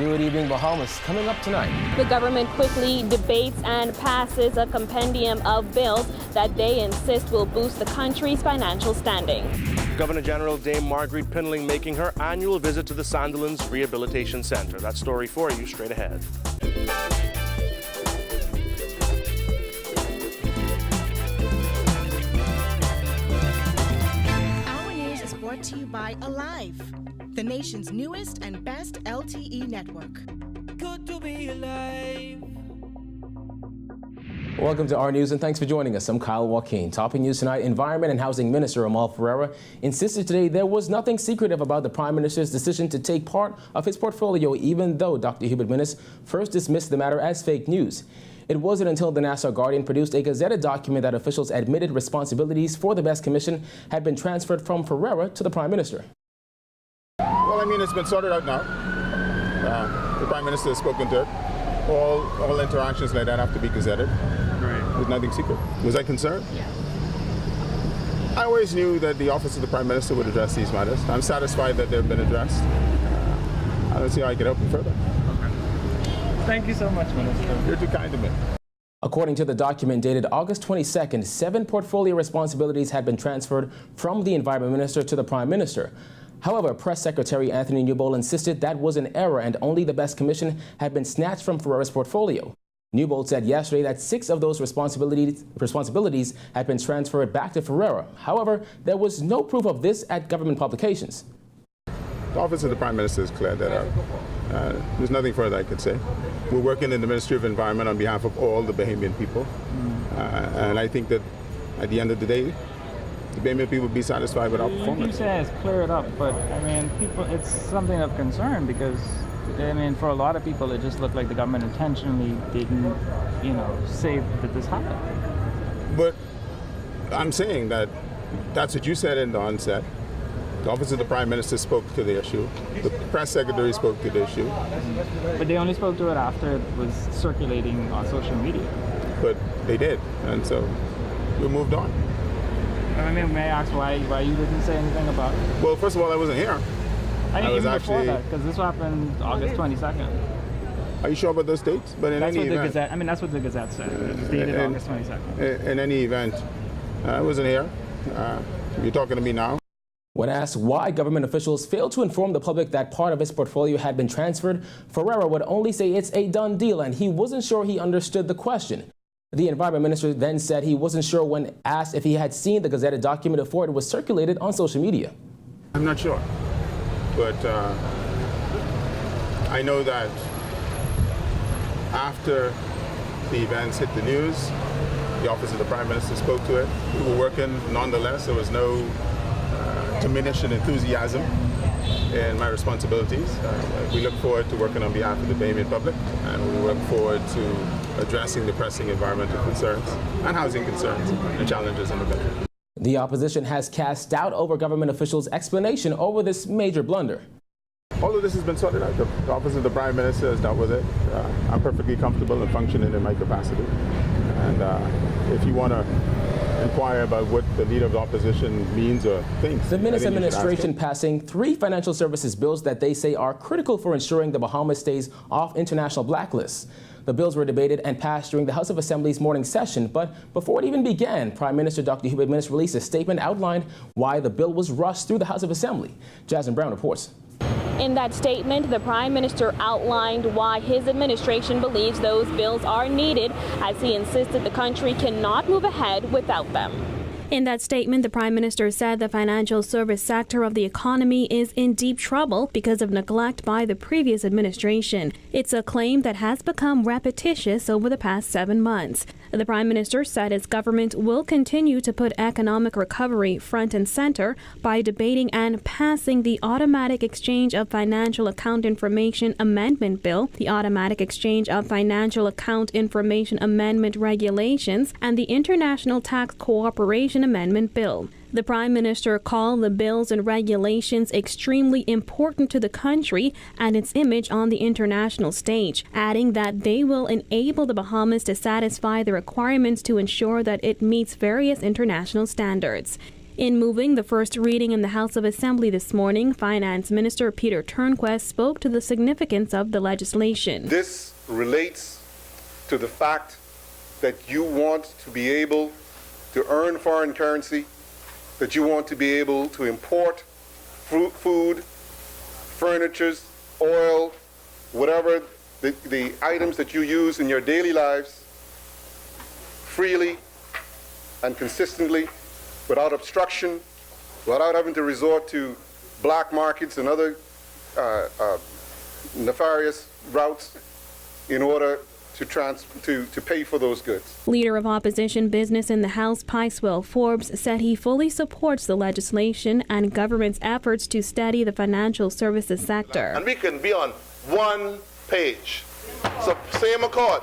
Good evening, Bahamas. Coming up tonight. The government quickly debates and passes a compendium of bills that they insist will boost the country's financial standing. Governor General Dame Marguerite Pinling making her annual visit to the Sandilands Rehabilitation Center. That story for you straight ahead. Our news is brought to you by Alive, the nation's newest and best LTE network. Good to be alive. Welcome to our news and thanks for joining us. I'm Kyle Joaquin. Topping news tonight, Environment and Housing Minister Amal Ferreira insisted today there was nothing secretive about the Prime Minister's decision to take part of his portfolio, even though Dr. Hubert Minnis first dismissed the matter as fake news. It wasn't until the Nassau Guardian produced a gazetted document that officials admitted responsibilities for the BEST Commission had been transferred from Ferreira to the Prime Minister. Well, I mean, it's been sorted out now. The Prime Minister has spoken to it. All interactions like that have to be gazetted. Right. There's nothing secret. Was I concerned? Yeah. I always knew that the Office of the Prime Minister would address these matters. I'm satisfied that they've been addressed. I don't see how I can help you further. Okay. Thank you so much, Minister. You're too kind to me. According to the document dated August 22nd, 7 portfolio responsibilities had been transferred from the Environment Minister to the Prime Minister. However, Press Secretary Anthony Newbold insisted that was an error and only the BEST Commission had been snatched from Ferreira's portfolio. Newbold said yesterday that 6 of those responsibilities had been transferred back to Ferreira. However, there was no proof of this at government publications. The Office of the Prime Minister has cleared that up. There's nothing further I could say. We're working in the Ministry of Environment on behalf of all the Bahamian people. And I think that at the end of the day, the Bahamian people will be satisfied with our performance. You say it's cleared up, but I mean, it's something of concern because, I mean, for a lot of people, it just looked like the government intentionally didn't, say that this happened. But I'm saying that that's what you said in the onset. The Office of the Prime Minister spoke to the issue. The Press Secretary spoke to the issue. But they only spoke to it after it was circulating on social media. But they did, and so we moved on. I mean, may I ask why you didn't say anything about it? Well, first of all, I wasn't here. I was even actually, before that, because this happened August 22nd. Are you sure about those dates? But in That's any what the event, Gazette. I mean, that's what the Gazette said. It's dated August 22nd. In any event, I wasn't here. You're talking to me now. When asked why government officials failed to inform the public that part of his portfolio had been transferred, Ferreira would only say it's a done deal, and he wasn't sure he understood the question. The Environment Minister then said he wasn't sure when asked if he had seen the gazetted document before it was circulated on social media. I'm not sure, but I know that after the events hit the news, the Office of the Prime Minister spoke to it. We were working nonetheless. There was no diminishing enthusiasm in my responsibilities. We look forward to working on behalf of the Bahamian public, and we look forward to addressing the pressing environmental concerns and housing concerns and challenges in the country. The opposition has cast doubt over government officials' explanation over this major blunder. All of this has been sorted out. The Office of the Prime Minister has dealt with it. I'm perfectly comfortable and functioning in my capacity. And if you want to inquire about what the leader of the opposition means or thinks. The Minnis administration passing 3 financial services bills that they say are critical for ensuring the Bahamas stays off international blacklists. The bills were debated and passed during the House of Assembly's morning session, but before it even began, Prime Minister Dr. Hubert Minnis released a statement outlined why the bill was rushed through the House of Assembly. Jasmine Brown reports. In that statement, the Prime Minister outlined why his administration believes those bills are needed, as he insisted the country cannot move ahead without them. In that statement, the Prime Minister said the financial service sector of the economy is in deep trouble because of neglect by the previous administration. It's a claim that has become repetitious over the past 7 months. The Prime Minister said his government will continue to put economic recovery front and center by debating and passing the Automatic Exchange of Financial Account Information Amendment Bill, the Automatic Exchange of Financial Account Information Amendment Regulations, and the International Tax Cooperation Amendment Bill. The Prime Minister called the bills and regulations extremely important to the country and its image on the international stage, adding that they will enable the Bahamas to satisfy the requirements to ensure that it meets various international standards. In moving the first reading in the House of Assembly this morning, Finance Minister Peter Turnquest spoke to the significance of the legislation. This relates to the fact that you want to be able to earn foreign currency, that you want to be able to import food, furniture, oil, whatever the items that you use in your daily lives freely and consistently, without obstruction, without having to resort to black markets and other nefarious routes in order to pay for those goods. Leader of Opposition Business in the House, Picewell Forbes, said he fully supports the legislation and government's efforts to steady the financial services sector. And we can be on one page. So, same accord.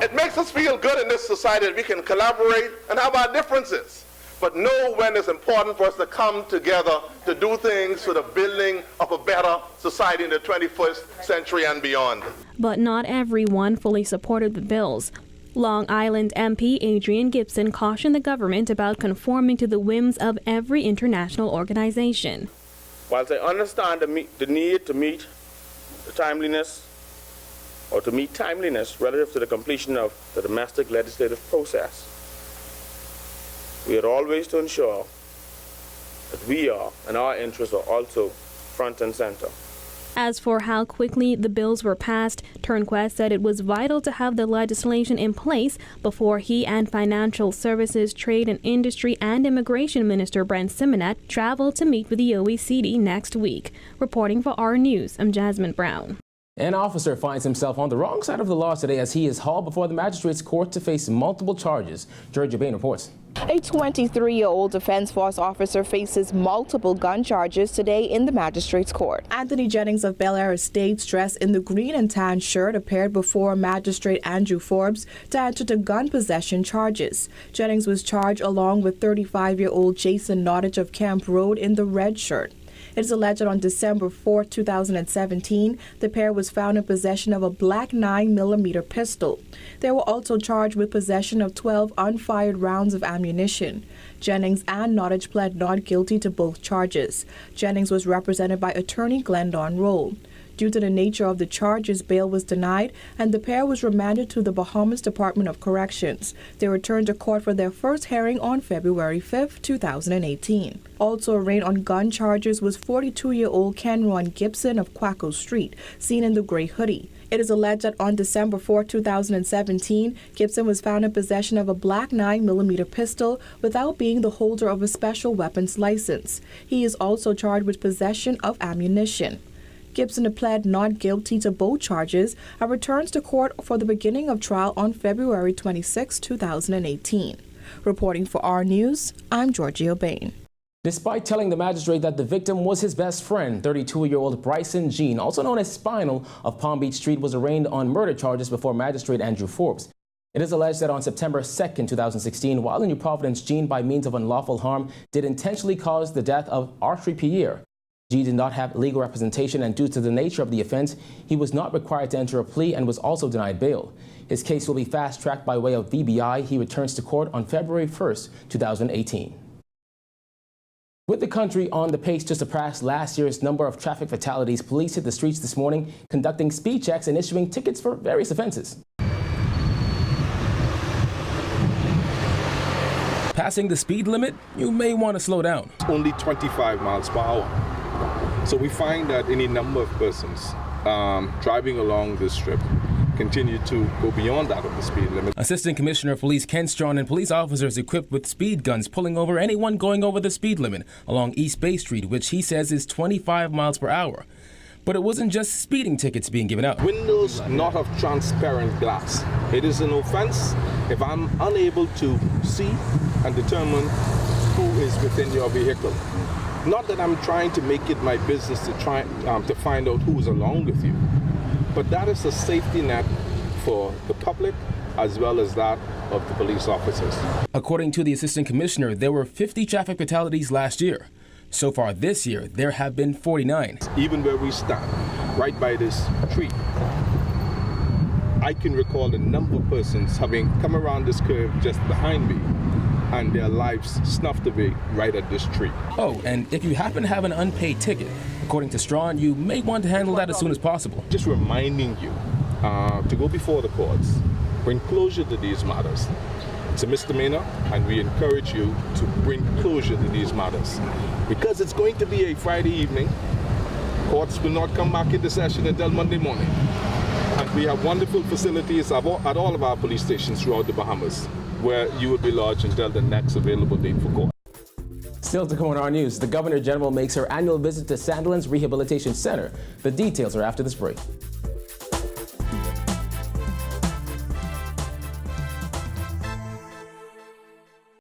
It makes us feel good in this society that we can collaborate and have our differences, but know when it's important for us to come together to do things for the building of a better society in the 21st century and beyond. But not everyone fully supported the bills. Long Island MP Adrian Gibson cautioned the government about conforming to the whims of every international organization. Whilst I understand the need to meet the timeliness or to meet timeliness relative to the completion of the domestic legislative process, we are always to ensure that we are and our interests are also front and center. As for how quickly the bills were passed, Turnquest said it was vital to have the legislation in place before he and Financial Services, Trade and Industry and Immigration Minister Brent Simonet travel to meet with the OECD next week. Reporting for our News, I'm Jasmine Brown. An officer finds himself on the wrong side of the law today as he is hauled before the magistrate's court to face multiple charges. Georgia Bain reports. A 23-year-old defense force officer faces multiple gun charges today in the magistrate's court. Anthony Jennings of Bel Air Estates, dressed in the green and tan shirt, appeared before Magistrate Andrew Forbes to answer to gun possession charges. Jennings was charged along with 35-year-old Jason Nottage of Camp Road in the red shirt. It is alleged that on December 4, 2017, the pair was found in possession of a black 9mm pistol. They were also charged with possession of 12 unfired rounds of ammunition. Jennings and Nottage pled not guilty to both charges. Jennings was represented by attorney Glendon Roll. Due to the nature of the charges, bail was denied, and the pair was remanded to the Bahamas Department of Corrections. They returned to court for their first hearing on February 5, 2018. Also arraigned on gun charges was 42-year-old Kenron Gibson of Quaco Street, seen in the gray hoodie. It is alleged that on December 4, 2017, Gibson was found in possession of a black 9mm pistol without being the holder of a special weapons license. He is also charged with possession of ammunition. Gibson pled not guilty to both charges and returns to court for the beginning of trial on February 26, 2018. Reporting for our News, I'm Georgia Bain. Despite telling the magistrate that the victim was his best friend, 32-year-old Bryson Jean, also known as Spinal, of Palm Beach Street, was arraigned on murder charges before Magistrate Andrew Forbes. It is alleged that on September 2, 2016, while in New Providence, Jean, by means of unlawful harm, did intentionally cause the death of Archery Pierre. Jean did not have legal representation, and due to the nature of the offense, he was not required to enter a plea and was also denied bail. His case will be fast-tracked by way of VBI. He returns to court on February 1, 2018. With the country on the pace to surpass last year's number of traffic fatalities, police hit the streets this morning conducting speed checks and issuing tickets for various offenses. Passing the speed limit, you may want to slow down. Only 25 miles per hour. So we find that any number of persons driving along this strip continue to go beyond that of the speed limit. Assistant Commissioner of Police Ken Strawn and police officers equipped with speed guns pulling over anyone going over the speed limit along East Bay Street, which he says is 25 miles per hour. But it wasn't just speeding tickets being given out. Windows not of transparent glass. It is an offense if I'm unable to see and determine who is within your vehicle. Not that I'm trying to make it my business to try to find out who's along with you, but that is a safety net for the public as well as that of the police officers. According to the Assistant Commissioner, there were 50 traffic fatalities last year. So far this year, there have been 49. Even where we stand, right by this tree, I can recall a number of persons having come around this curve just behind me and their lives snuffed away right at this tree. Oh, and if you happen to have an unpaid ticket, according to Strawn, you may want to handle that as soon as possible. Just reminding you to go before the courts, bring closure to these matters. It's a misdemeanor, and we encourage you to bring closure to these matters. Because it's going to be a Friday evening, courts will not come back into session until Monday morning. And we have wonderful facilities at all of our police stations throughout the Bahamas, where you will be lodged until the next available date for court. Still to come on our news, the Governor General makes her annual visit to Sandilands Rehabilitation Center. The details are after this break.